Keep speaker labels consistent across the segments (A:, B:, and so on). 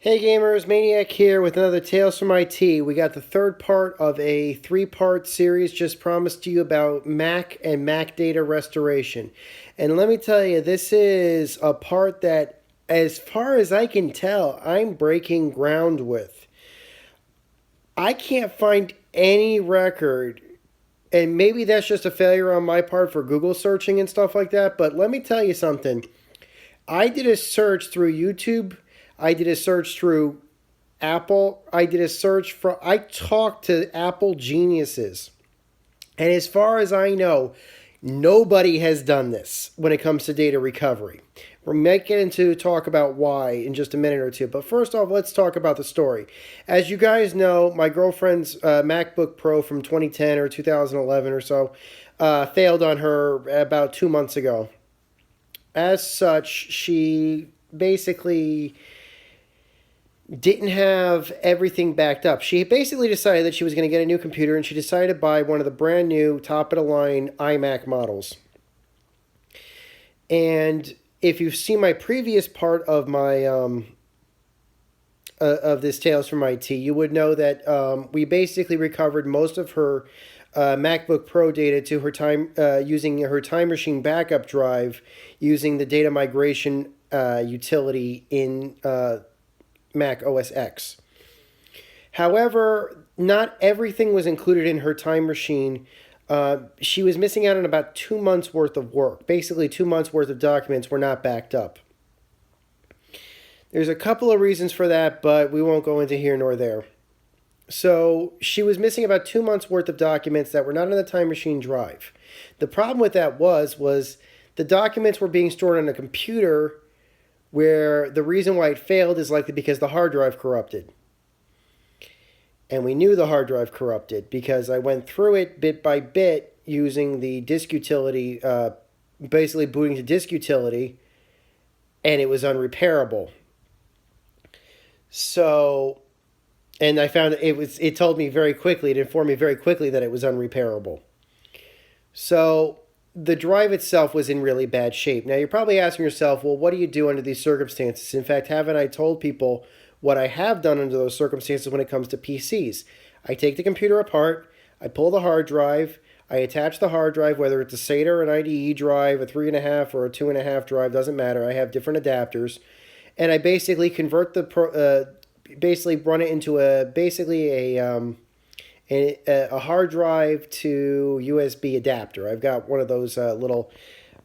A: Hey gamers, Maniac here with another Tales from IT. We got the third part of a three-part series just promised to you about Mac and Mac data restoration. And let me tell you, this is a part that, as far as I can tell, I'm breaking ground with. I can't find any record, and maybe that's just a failure on my part for Google searching and stuff like that, but let me tell you something. I did a search through YouTube. I did a search through Apple. I talked to Apple geniuses. And as far as I know, nobody has done this when it comes to data recovery. We're making into talk about why in just a minute or two. But first off, let's talk about the story. As you guys know, my girlfriend's MacBook Pro from 2010 or 2011 or so failed on her about 2 months ago. As such, she basically didn't have everything backed up. She basically decided that she was going to get a new computer, and she decided to buy one of the brand new top of the line iMac models. And if you've seen my previous part of my of this Tales from IT, you would know that we basically recovered most of her MacBook Pro data to her time using her Time Machine backup drive, using the data migration utility in Mac OS X. However, not everything was included in her Time Machine. She was missing out on about 2 months worth of work. Basically, 2 months worth of documents were not backed up. There's a couple of reasons for that, but we won't go into here nor there. So she was missing about 2 months worth of documents that were not on the Time Machine drive. The problem with that was the documents were being stored on a computer where the reason why it failed is likely because the hard drive corrupted. And we knew the hard drive corrupted because I went through it bit by bit using the disk utility, basically booting to disk utility, and it was unrepairable. So, and I found it told me very quickly, it informed me very quickly that it was unrepairable. So the drive itself was in really bad shape. Now, you're probably asking yourself, well, what do you do under these circumstances? In fact, haven't I told people what I have done under those circumstances when it comes to PCs? I take the computer apart, I pull the hard drive, I attach the hard drive, whether it's a SATA or an IDE drive, a 3.5 or a 2.5 drive, doesn't matter. I have different adapters. And I basically convert basically run it into a hard drive to USB adapter. I've got one of those little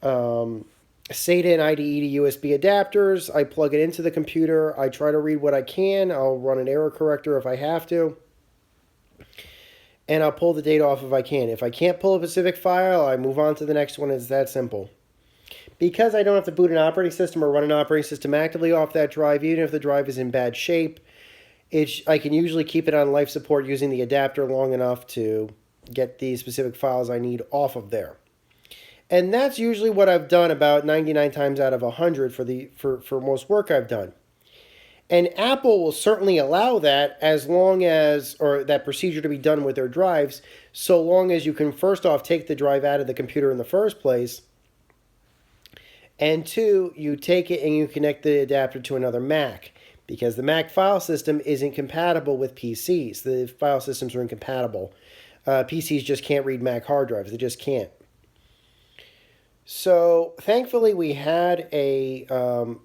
A: SATA and IDE to USB adapters. I plug it into the computer. I try to read what I can. I'll run an error corrector if I have to. And I'll pull the data off if I can. If I can't pull a specific file, I move on to the next one. It's that simple. Because I don't have to boot an operating system or run an operating system actively off that drive, even if the drive is in bad shape, I can usually keep it on life support using the adapter long enough to get the specific files I need off of there. And that's usually what I've done about 99 times out of 100 for most work I've done. And Apple will certainly allow that or that procedure to be done with their drives, so long as you can first off take the drive out of the computer in the first place, and two, you take it and you connect the adapter to another Mac. Because the Mac file system isn't compatible with PCs. The file systems are incompatible. PCs just can't read Mac hard drives. They just can't. So thankfully we had a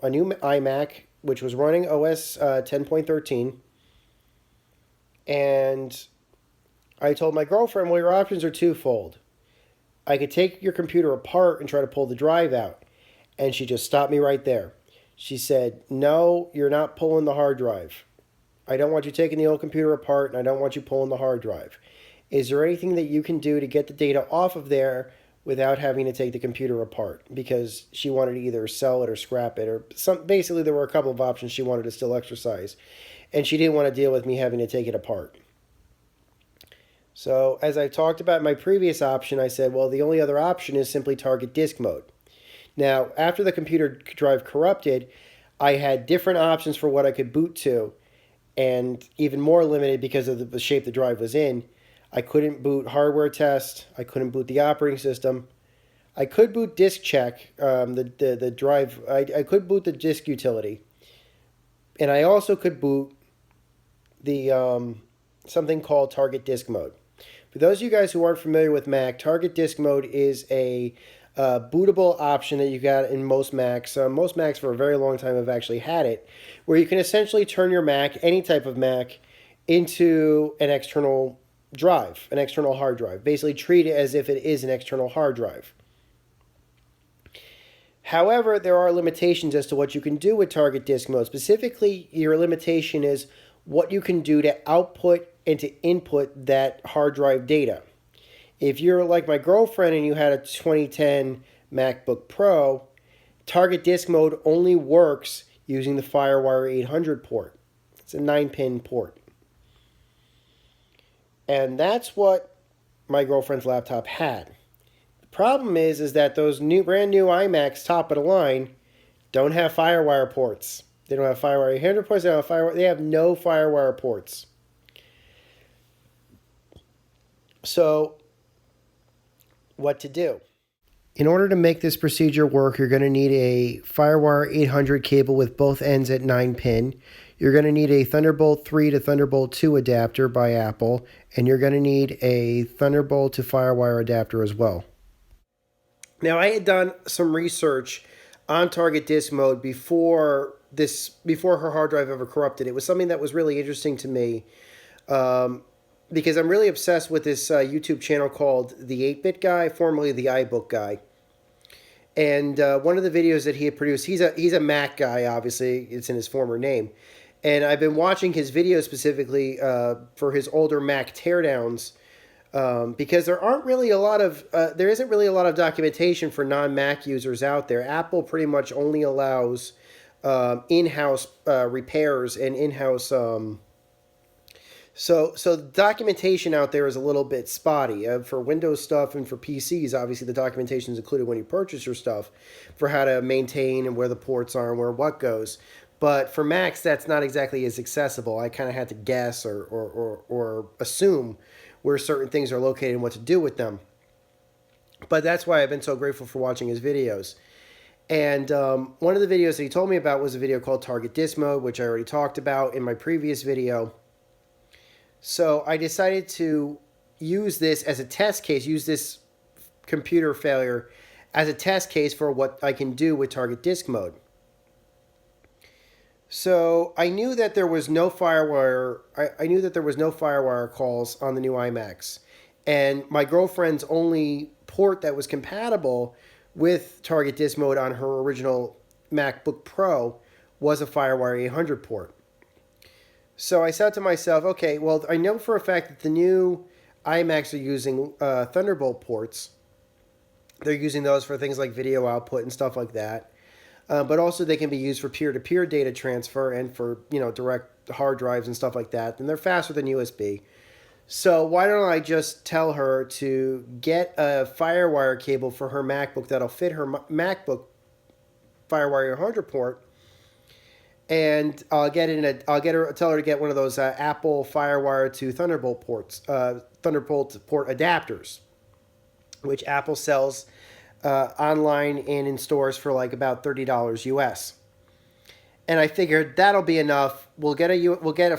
A: new iMac, which was running OS 10.13. And I told my girlfriend, well, your options are twofold. I could take your computer apart and try to pull the drive out. And she just stopped me right there. She said, no, you're not pulling the hard drive. I don't want you taking the old computer apart, and I don't want you pulling the hard drive. Is there anything that you can do to get the data off of there without having to take the computer apart? Because she wanted to either sell it or scrap it, or basically there were a couple of options she wanted to still exercise. And she didn't want to deal with me having to take it apart. So as I talked about my previous option, I said, well, the only other option is simply target disk mode. Now, after the computer drive corrupted, I had different options for what I could boot to, and even more limited because of the shape the drive was in. I couldn't boot hardware test. I couldn't boot the operating system. I could boot disk check, the drive. I could boot the disk utility, And I also could boot the something called Target Disk Mode. For those of you guys who aren't familiar with Mac, Target Disk Mode is a bootable option that you got in most Macs. Most Macs for a very long time have actually had it, where you can essentially turn your Mac, any type of Mac, into an external drive, an external hard drive. Basically treat it as if it is an external hard drive. However, there are limitations as to what you can do with Target Disk Mode. Specifically, your limitation is what you can do to output and to input that hard drive data. If you're like my girlfriend and you had a 2010 MacBook Pro, Target Disk Mode only works using the FireWire 800 port. It's a 9-pin port. And that's what my girlfriend's laptop had. Problem is that those brand new iMacs, top of the line, don't have FireWire ports. They don't have FireWire 800 ports. They don't have FireWire. They have no FireWire ports. So, what to do? In order to make this procedure work, you're going to need a FireWire 800 cable with both ends at 9-pin. You're going to need a Thunderbolt 3 to Thunderbolt 2 adapter by Apple, and you're going to need a Thunderbolt to FireWire adapter as well. Now, I had done some research on Target Disk Mode before her hard drive ever corrupted. It was something that was really interesting to me because I'm really obsessed with this YouTube channel called The 8-Bit Guy, formerly The iBook Guy. And one of the videos that he had produced, he's a Mac guy, obviously. It's in his former name. And I've been watching his videos specifically for his older Mac teardowns. Because there isn't really a lot of documentation for non-Mac users out there. Apple pretty much only allows in-house repairs and in-house. So the documentation out there is a little bit spotty for Windows stuff and for PCs. Obviously, the documentation is included when you purchase your stuff for how to maintain and where the ports are and where what goes. But for Macs, that's not exactly as accessible. I kind of had to guess or assume where certain things are located and what to do with them. But that's why I've been so grateful for watching his videos. And one of the videos that he told me about was a video called Target Disk Mode, which I already talked about in my previous video. So I decided to use this as a test case, use this computer failure as a test case for what I can do with Target Disk Mode. So I knew that there was no FireWire. I knew that there was no FireWire calls on the new iMacs, and my girlfriend's only port that was compatible with Target Disk Mode on her original MacBook Pro was a FireWire 800 port. So I said to myself, okay, well, I know for a fact that the new iMacs are using Thunderbolt ports. They're using those for things like video output and stuff like that. But also they can be used for peer-to-peer data transfer and for, direct hard drives and stuff like that. And they're faster than USB. So why don't I just tell her to get a FireWire cable for her MacBook that'll fit her MacBook FireWire 100 port, and I'll tell her to get one of those Apple FireWire to Thunderbolt ports, Thunderbolt port adapters, which Apple sells online and in stores for like about $30 US. And I figured that'll be enough. We can get a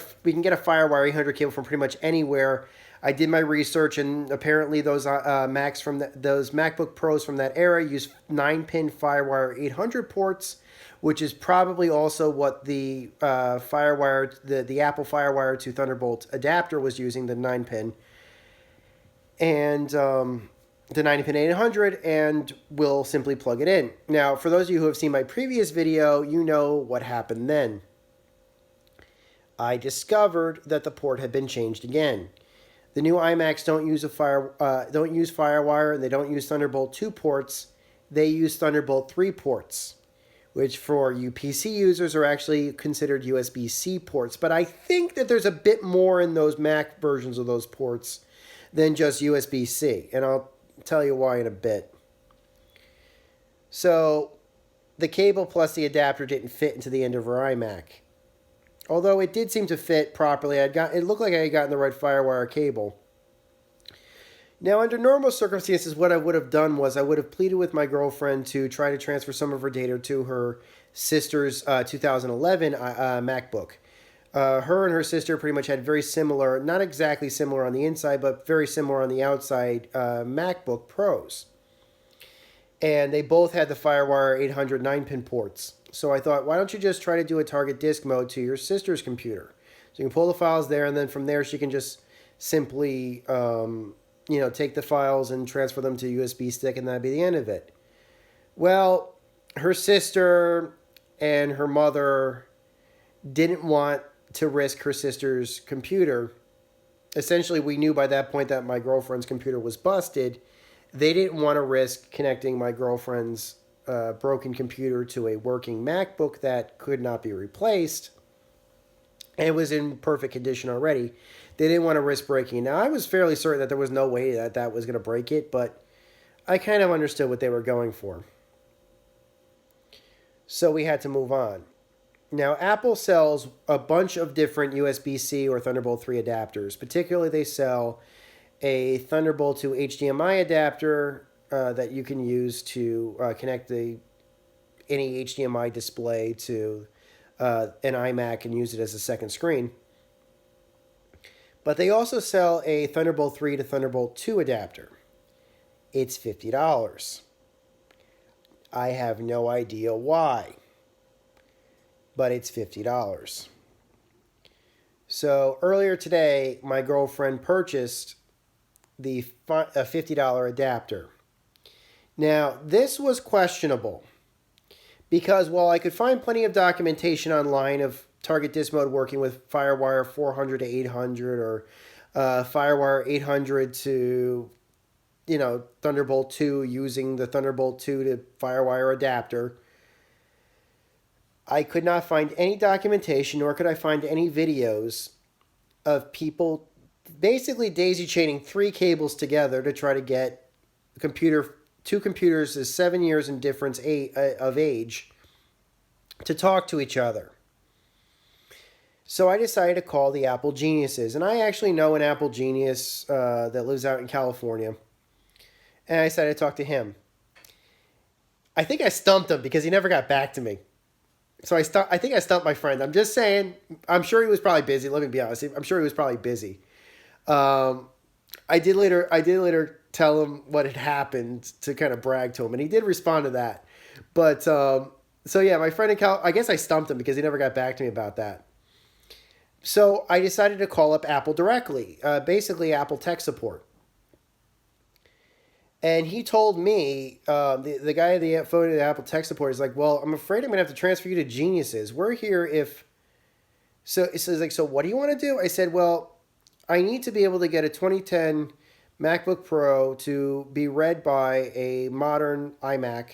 A: FireWire 800 cable from pretty much anywhere. I did my research, and apparently those Macs from those MacBook Pros from that era use 9-pin FireWire 800 ports, which is probably also what the FireWire, the Apple FireWire to Thunderbolt adapter was using, the 9-pin, and the 9-pin 800, and we'll simply plug it in. Now, for those of you who have seen my previous video, you know what happened then. I discovered that the port had been changed again. The new iMacs don't use FireWire, and they don't use Thunderbolt 2 ports. They use Thunderbolt 3 ports, which for you PC users are actually considered USB-C ports. But I think that there's a bit more in those Mac versions of those ports than just USB-C, and I'll tell you why in a bit. So the cable plus the adapter didn't fit into the end of her iMac. Although it did seem to fit properly. It looked like I had gotten the right FireWire cable. Now, under normal circumstances, what I would have done was I would have pleaded with my girlfriend to try to transfer some of her data to her sister's 2011 MacBook. Her and her sister pretty much had very similar, not exactly similar on the inside, but very similar on the outside MacBook Pros. And they both had the FireWire 800 9-pin ports. So I thought, why don't you just try to do a target disk mode to your sister's computer? So you can pull the files there, and then from there she can just simply, take the files and transfer them to a USB stick, and that'd be the end of it. Well, her sister and her mother didn't want to risk her sister's computer. Essentially, we knew by that point that my girlfriend's computer was busted. They didn't want to risk connecting my girlfriend's broken computer to a working MacBook that could not be replaced and was in perfect condition already. They didn't want to risk breaking it. Now, I was fairly certain that there was no way that that was going to break it, but I kind of understood what they were going for. So we had to move on. Now, Apple sells a bunch of different USB-C or Thunderbolt 3 adapters. Particularly, they sell a Thunderbolt to HDMI adapter that you can use to connect any HDMI display to an iMac and use it as a second screen. But they also sell a Thunderbolt 3 to Thunderbolt 2 adapter. It's $50. I have no idea why, but it's $50. So earlier today, my girlfriend purchased the $50 adapter. Now, this was questionable because while I could find plenty of documentation online of target disk mode working with FireWire 400 to 800 or FireWire 800 to Thunderbolt 2 using the Thunderbolt 2 to FireWire adapter, I could not find any documentation, nor could I find any videos of people basically daisy chaining 3 cables together to try to get two computers is 7 years in difference of age to talk to each other. So I decided to call the Apple geniuses, and I actually know an Apple genius that lives out in California, and I decided to talk to him. I think I stumped him because he never got back to me. So I think I stumped my friend. I'm just saying. I'm sure he was probably busy. Let me be honest. I'm sure he was probably busy. I did later tell him what had happened to kind of brag to him, and he did respond to that. But so yeah, my friend in I guess I stumped him because he never got back to me about that. So I decided to call up Apple directly, basically Apple tech support. And he told me, the guy at the phone at the Apple tech support is like, well, I'm afraid I'm going to have to transfer you to geniuses. We're here if... So he's like, so what do you want to do? I said, well, I need to be able to get a 2010 MacBook Pro to be read by a modern iMac.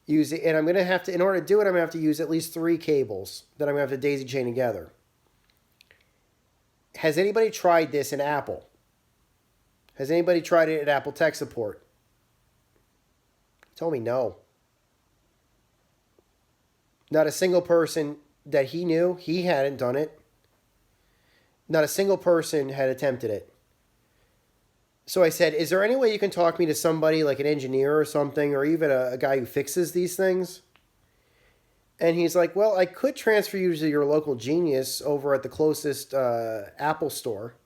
A: And I'm going to have to, in order to do it, I'm going to have to use at least 3 cables that I'm going to have to daisy chain together. Has anybody tried this in Apple? Has anybody tried it at Apple tech support? He told me no. Not a single person that he knew, he hadn't done it. Not a single person had attempted it. So I said, is there any way you can talk me to somebody like an engineer or something, or even a guy who fixes these things? And he's like, well, I could transfer you to your local genius over at the closest Apple store.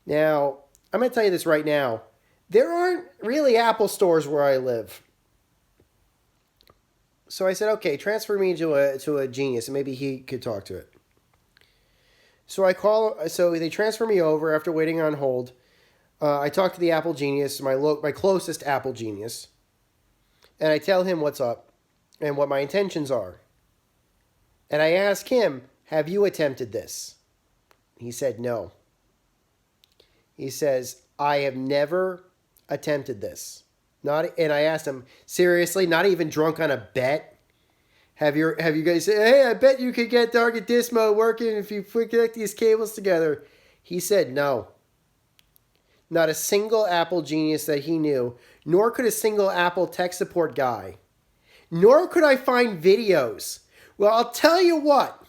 A: Now, I'm going to tell you this right now. There aren't really Apple stores where I live. So I said, okay, transfer me to a genius, and maybe he could talk to it. So they transfer me over after waiting on hold. I talk to the Apple genius, my closest Apple genius, and I tell him what's up and what my intentions are. And I ask him, have you attempted this? He said no. He says, I have never attempted this. And I asked him, seriously, not even drunk on a bet? Have you guys said, hey, I bet you could get target disk mode working if you connect these cables together? He said no. Not a single Apple genius that he knew, nor could a single Apple tech support guy. Nor could I find videos. Well, I'll tell you what.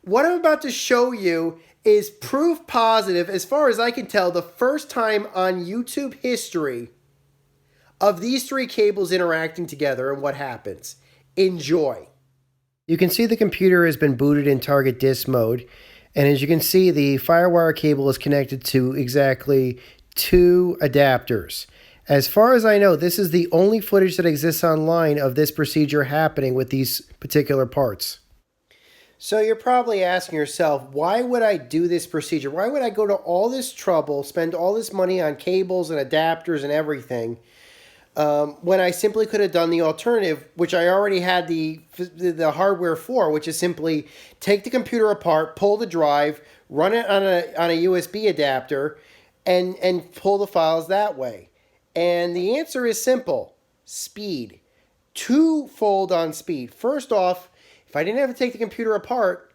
A: What I'm about to show you is proof positive, as far as I can tell, the first time on YouTube history of these 3 cables interacting together and what happens. Enjoy. You can see the computer has been booted in target disk mode, and as you can see, the FireWire cable is connected to exactly 2 adapters. As far as I know, this is the only footage that exists online of this procedure happening with these particular parts. So you're probably asking yourself, why would I do this procedure? Why would I go to all this trouble, spend all this money on cables and adapters and everything, when I simply could have done the alternative, which I already had the hardware for, which is simply take the computer apart, pull the drive, run it on a USB adapter, and pull the files that way. And the answer is simple: speed. Twofold on speed. First off, if I didn't have to take the computer apart,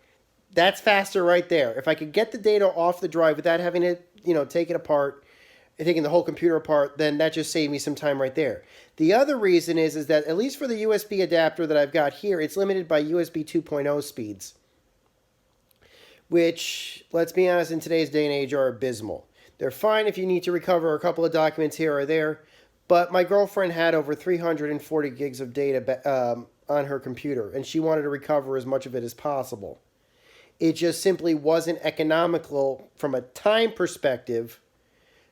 A: that's faster right there. If I could get the data off the drive without having to, take it apart, taking the whole computer apart, then that just saved me some time right there. The other reason is that at least for the USB adapter that I've got here, it's limited by USB 2.0 speeds, which, let's be honest, in today's day and age are abysmal. They're fine if you need to recover a couple of documents here or there, but my girlfriend had over 340 gigs of data on her computer, and she wanted to recover as much of it as possible. It just simply wasn't economical from a time perspective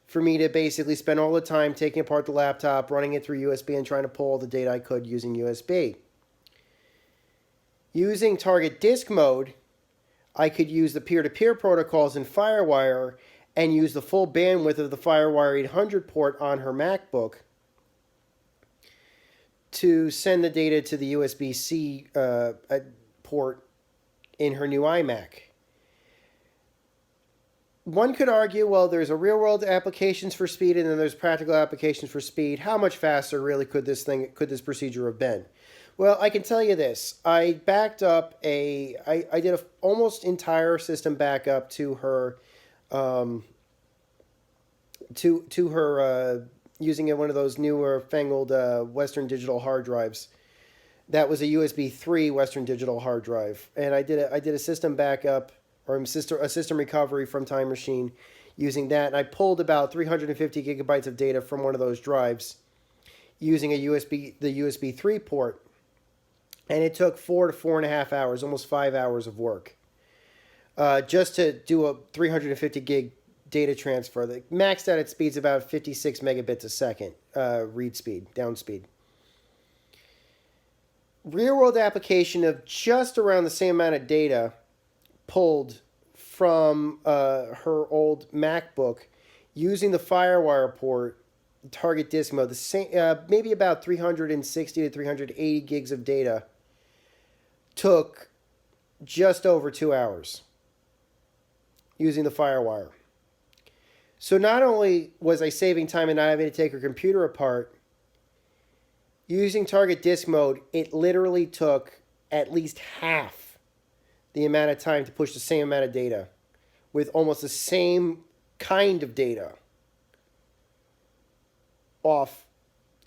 A: for me to basically spend all the time taking apart the laptop, running it through USB, and trying to pull all the data I could using USB. Using target disk mode, I could use the peer-to-peer protocols in FireWire and use the full bandwidth of the FireWire 800 port on her MacBook to send the data to the USB-C port in her new iMac. One could argue, well, there's a real-world applications for speed, and then there's practical applications for speed. How much faster really could this procedure have been? Well, I can tell you this. I backed up I did a almost entire system backup to her, using one of those newer fangled Western Digital hard drives. That was a USB 3 Western Digital hard drive, and I did a system backup or a system recovery from Time Machine using that, and I pulled about 350 gigabytes of data from one of those drives using the USB 3 port, and it took 4 to 4.5 hours, almost 5 hours of work, just to do a 350 gig data transfer. The maxed out at speeds about 56 megabits a second read speed, down speed. Real world application of just around the same amount of data pulled from her old MacBook using the FireWire port, target disk mode, the same, maybe about 360 to 380 gigs of data, took just over 2 hours using the FireWire. So not only was I saving time and not having to take her computer apart, using target disk mode, it literally took at least half the amount of time to push the same amount of data with almost the same kind of data off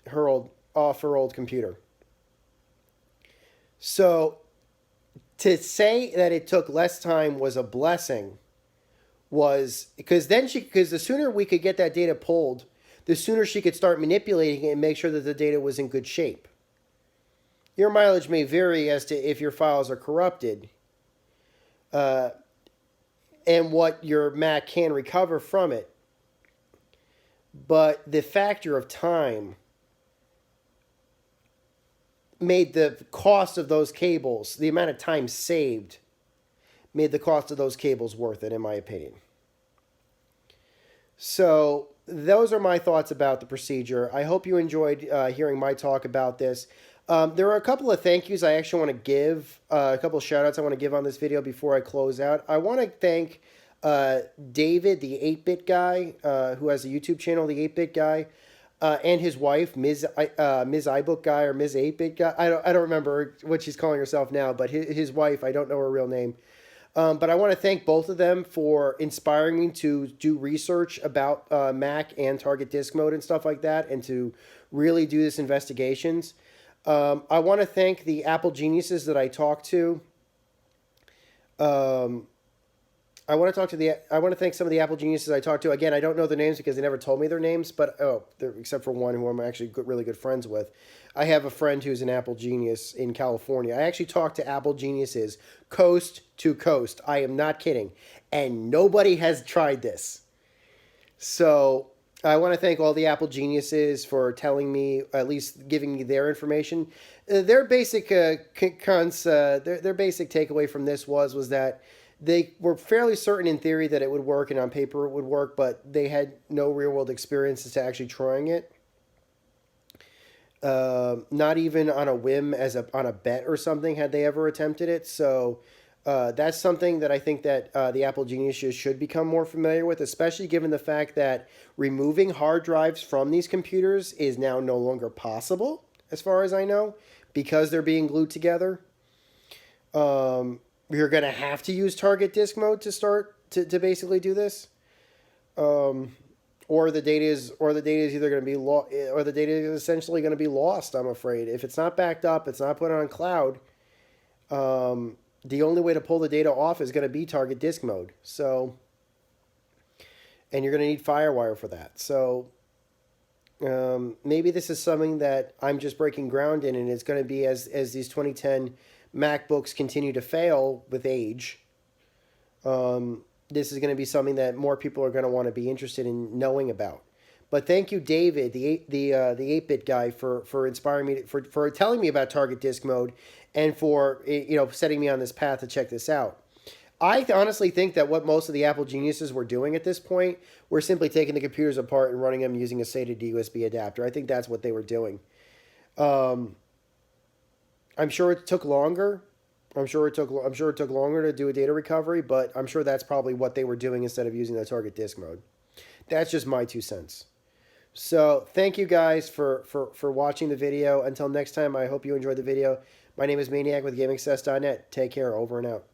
A: her old computer. So to say that it took less time was a blessing was because the sooner we could get that data pulled, the sooner she could start manipulating it and make sure that the data was in good shape. Your mileage may vary as to if your files are corrupted and what your Mac can recover from it. But the factor of time made the cost of those cables, the amount of time saved, made the cost of those cables worth it, in my opinion. So those are my thoughts about the procedure. I hope you enjoyed hearing my talk about this. There are a couple of thank yous I actually want to give, a couple of shout outs I want to give on this video before I close out. I want to thank David, the 8-Bit guy, who has a YouTube channel, the 8-Bit guy, and his wife, Ms. iBook guy or Ms. 8-Bit guy. I don't remember what she's calling herself now, but his wife, I don't know her real name. But I want to thank both of them for inspiring me to do research about Mac and target disk mode and stuff like that, and to really do this investigations. I want to thank the Apple geniuses that I talked to. I want to thank some of the Apple geniuses I talked to. Again, I don't know their names because they never told me their names, but except for one who I'm actually really good friends with. I have a friend who's an Apple genius in California. I actually talked to Apple geniuses coast to coast. I am not kidding, and nobody has tried this. So I want to thank all the Apple geniuses for telling me, at least giving me their information. Their basic their basic takeaway from this was that they were fairly certain in theory that it would work and on paper it would work, but they had no real world experiences to actually trying it. Not even on a whim, on a bet or something, had they ever attempted it. So that's something that I think that the Apple geniuses should become more familiar with, especially given the fact that removing hard drives from these computers is now no longer possible, as far as I know, because they're being glued together. You're going to have to use target disk mode to start to basically do this. Or the data is either going to be or the data is essentially going to be lost, I'm afraid. If it's not backed up, it's not put on cloud. The only way to pull the data off is going to be target disk mode. So, and you're going to need FireWire for that. So, maybe this is something that I'm just breaking ground in, and it's going to be as these 2010 MacBooks continue to fail with age. This is going to be something that more people are going to want to be interested in knowing about. But thank you, David, the 8-bit guy, for inspiring me for telling me about target disk mode, and for setting me on this path to check this out. I honestly think that what most of the Apple geniuses were doing at this point were simply taking the computers apart and running them using a SATA USB adapter. I think that's what they were doing. I'm sure it took longer. I'm sure it took longer to do a data recovery, but I'm sure that's probably what they were doing instead of using the target disk mode. That's just my 2 cents. So thank you guys for watching the video. Until next time, I hope you enjoyed the video. My name is Maniac with GamingSuccess.net. Take care. Over and out.